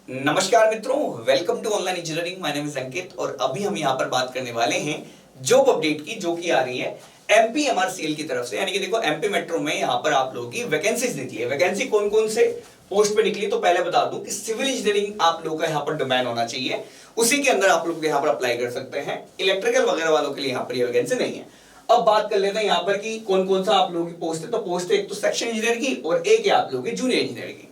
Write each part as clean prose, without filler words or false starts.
नमस्कार मित्रों, welcome to online engineering. My name is Ankit और अभी हम यहाँ पर बात करने वाले हैं जॉब अपडेट की, जो कि आ रही है एमपीएमआरसीएल की तरफ से। यानी कि देखो, एमपी मेट्रो में यहाँ पर आप लोगों की वैकेंसीज निकली है। वैकेंसी कौन कौन से पोस्ट पे निकली, तो पहले बता दूं कि सिविल इंजीनियरिंग आप लोगों का यहाँ पर डोमेन होना चाहिए, उसी के अंदर आप लोग यहाँ पर अप्लाई कर सकते हैं। इलेक्ट्रिकल वगैरह वालों के लिए यहाँ पर ये वैकेंसी नहीं है। अब बात कर लेते हैं यहाँ पर कि कौन कौन सा आप लोगों की पोस्ट है। तो पोस्ट है एक तो सेक्शन इंजीनियर की और एक है आप लोगों की जूनियर इंजीनियर की।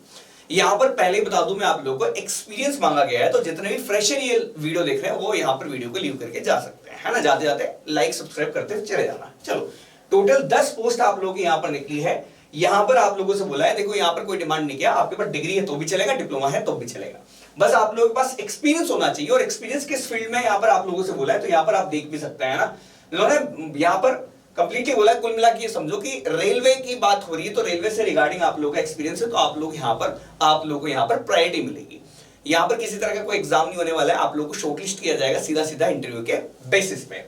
यहां पर पहले ही बता दूं मैं आप लोगों को, एक्सपीरियंस मांगा गया है, तो जितने भी फ्रेशर ये वीडियो देख रहे हैं वो यहां पर वीडियो को लीव करके जा सकते हैं, है ना। जाते जाते लाइक सब्सक्राइब करते चले जाना। चलो, टोटल 10 पोस्ट आप लोगों की यहां पर निकली है। यहां पर आप लोगों से बोला है, देखो यहां पर कोई डिमांड नहीं किया, आपके पास डिग्री है तो भी चलेगा, डिप्लोमा है तो भी चलेगा, बस आप लोगों के पास एक्सपीरियंस होना चाहिए। और एक्सपीरियंस किस फील्ड में यहां पर आप लोगों से बोला है, तो यहां पर आप देख भी सकते हैं ना, इन्होंने यहां पर कंप्लीटली बोला है। कुल मिला के समझो कि रेलवे की बात हो रही है, तो रेलवे से रिगार्डिंग आप लोगों का एक्सपीरियंस है, तो आप लोग आप लोगों को यहाँ पर प्रायोरिटी मिलेगी। यहाँ पर किसी तरह का कोई एग्जाम नहीं होने वाला है, आप लोगों को शॉर्टलिस्ट किया जाएगा सीधा सीधा इंटरव्यू के बेसिस पे।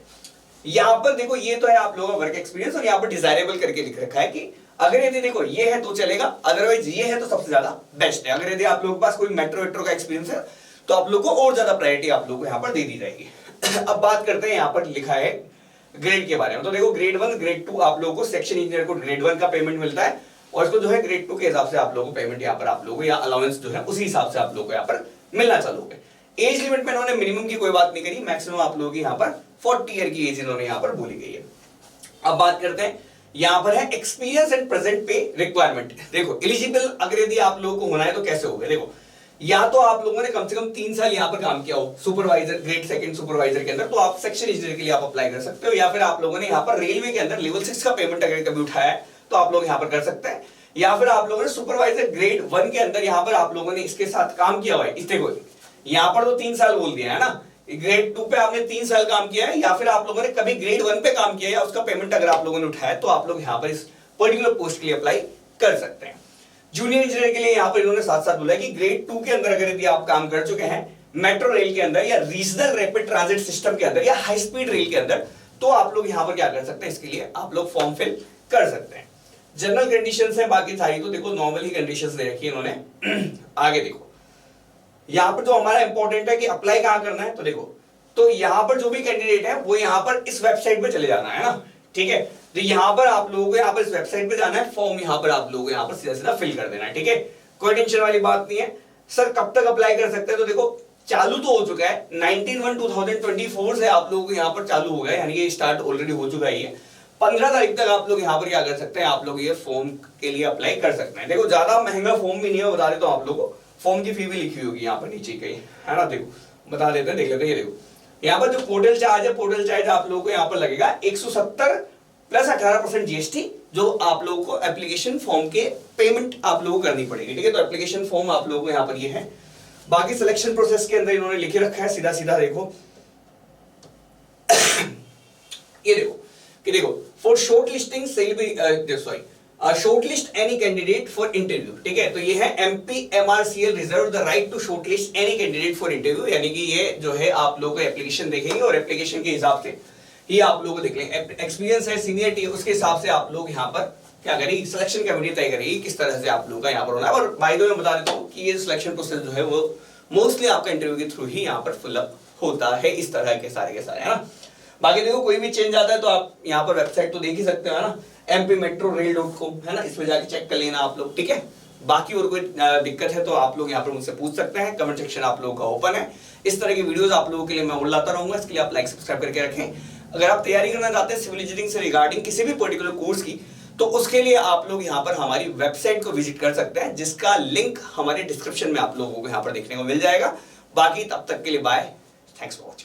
यहाँ पर देखो, ये तो है आप लोगों का वर्क एक्सपीरियंस, और यहाँ पर डिजायरेबल करके लिख रखा है कि अगर यदि देखो ये है तो चलेगा, अदरवाइज ये है तो सबसे ज्यादा बेस्ट है। अगर यदि आप लोगों के पास कोई मेट्रो का एक्सपीरियंस है तो आप लोग को और ज्यादा प्रायोरिटी आप लोगों को यहाँ पर दे दी जाएगी। अब बात करते हैं यहाँ पर लिखा है ग्रेड के बारे में। तो देखो, ग्रेड 1 ग्रेड 2 आप लोगों को, सेक्शन इंजीनियर को ग्रेड 1 का पेमेंट मिलता है, और इसको जो है ग्रेड 2 के हिसाब से आप लोगों को पेमेंट यहाँ पर आप लोगों को या अलाउंस जो है उसी हिसाब से आप लोगों को यहाँ पर मिलना चालू हो गए। एज लिमिट में इन्होंने मिनिमम की कोई बात नहीं करी, मैक्सिमम आप लोगों की यहाँ पर 40 ईयर की एज इन्होंने यहाँ पर बोली गई है। अब बात करते हैं, यहाँ पर है एक्सपीरियंस एंड प्रेजेंट पे रिक्वायरमेंट। देखो, एलिजिबल अगर यदि आप लोगों को होना है तो कैसे होगा। देखो, या तो आप लोगों ने कम से कम 3 साल यहाँ पर काम किया हो सुपरवाइजर, ग्रेड 2 सुपरवाइजर के अंदर, तो आप सेक्शन इंजीनियर के लिए आप अप्लाई कर सकते हो। या फिर आप लोगों ने यहाँ पर रेलवे के अंदर लेवल 6 का पेमेंट अगर कभी उठाया है तो आप लोग यहाँ पर कर सकते हैं। या फिर आप लोगों ने सुपरवाइजर ग्रेड 1 के अंदर यहाँ पर आप लोगों ने इसके साथ काम किया हुआ है। इस देखो, यहाँ पर तो 3 साल बोल दिया है ना, ग्रेड 2 पे आपने 3 साल काम किया है, या फिर आप लोगों ने कभी ग्रेड 1 पे काम किया है, उसका पेमेंट अगर आप लोगों ने उठाया तो आप लोग यहाँ पर इस पर्टिकुलर पोस्ट के लिए अप्लाई कर सकते हैं। जूनियर इंजीनियर के लिए यहाँ पर इन्होंने साथ साथ बोला है कि ग्रेड 2 के अंदर अगर यदि आप काम कर चुके हैं मेट्रो रेल के अंदर या रीजनल रैपिड ट्रांजिट सिस्टम के अंदर या हाई स्पीड रेल के अंदर, तो आप लोग यहाँ पर क्या कर सकते हैं, इसके लिए आप लोग फॉर्म फिल कर सकते हैं। जनरल कंडीशंस है, बाकी सारी तो देखो नॉर्मल ही कंडीशंस दे रखी है इन्होंने। आगे देखो, यहाँ पर जो हमारा इंपॉर्टेंट है कि अप्लाई कहाँ करना है, तो देखो, तो यहाँ पर जो भी कैंडिडेट है वो यहाँ पर इस वेबसाइट पे चले जाना है ना, ठीक है। तो यहाँ पर आप लोगों को यहाँ पर इस वेबसाइट पे जाना है, फॉर्म यहाँ पर आप लोगों को यहाँ पर सीधा सीधा फिल कर देना है, ठीक है। कोई टेंशन वाली बात नहीं है। सर कब तक अप्लाई कर सकते हैं, तो देखो चालू तो हो चुका है, 19/1/2024 से आप लोगों को यहाँ पर चालू हो गया, यानी कि स्टार्ट ऑलरेडी हो चुका है। 15 तारीख तक आप लोग यहाँ पर क्या कर सकते हैं, आप लोग ये फॉर्म के लिए अप्लाई कर सकते हैं। देखो, ज्यादा महंगा फॉर्म भी नहीं है, बता देता हूँ आप लोगों को। फॉर्म की फी भी लिखी होगी यहाँ पर नीचे कहीं, है ना। देखो बता देते हैं, देख लेते हैं। ये देखो, यहाँ पर जो पोर्टल चार्ज है, पोर्टल चार्ज आप लोगों को यहाँ पर लगेगा 170 प्लस 18% जीएसटी, जो आप लोगों को एप्लीकेशन फॉर्म के पेमेंट आप लोगों को करनी पड़ेगी, ठीक है। तो एप्लीकेशन फॉर्म आप लोगों को यहाँ पर ये है। बाकी सिलेक्शन प्रोसेस के अंदर इन्होंने लिखे रखा है सीधा सीधा, देखो ये देखो कि देखो, for short listing shortlist any candidate for interview, ठीक है। तो ये है MPMRCL reserve the right to shortlist any candidate for interview, यानी कि ये जो है आप लोगों को एप्लीकेशन देखेंगे और एप्लीकेशन के हिसाब से ही आप लोगों को देख लेंगे। एक्सपीरियंस है, सीनियरिटी, उसके हिसाब से आप लोग यहाँ पर क्या करेंगे, सिलेक्शन कमेटी तय करेगी किस तरह से आप लोगों का यहाँ पर होना है। और बाय द वे मैं बता देता हूँ कि ये सिलेक्शन प्रोसेस जो है वो मोस्टली आपका इंटरव्यू के थ्रू ही यहाँ पर फिलअप होता है, इस तरह के सारे है ना। बाकी देखो, कोई भी चेंज आता है तो आप यहाँ पर वेबसाइट तो देख ही सकते हो, है ना, mpmetrorail.com, है ना, इसमें जाके चेक कर लेना आप लोग, ठीक है। बाकी और कोई दिक्कत है तो आप लोग यहाँ पर मुझसे पूछ सकते हैं, कमेंट सेक्शन आप लोगों का ओपन है। इस तरह की वीडियोस आप लोगों के लिए मैं और लाता रहूंगा, इसके लिए आप लाइक सब्सक्राइब करके रखें। अगर आप तैयारी करना चाहते हैं सिविल इंजीनियरिंग से रिगार्डिंग किसी भी पर्टिकुलर कोर्स की, तो उसके लिए आप लोग यहाँ पर हमारी वेबसाइट को विजिट कर सकते हैं, जिसका लिंक हमारे डिस्क्रिप्शन में आप लोगों को यहाँ पर देखने को मिल जाएगा। बाकी तब तक के लिए बाय, थैंक्स फॉर वॉचिंग।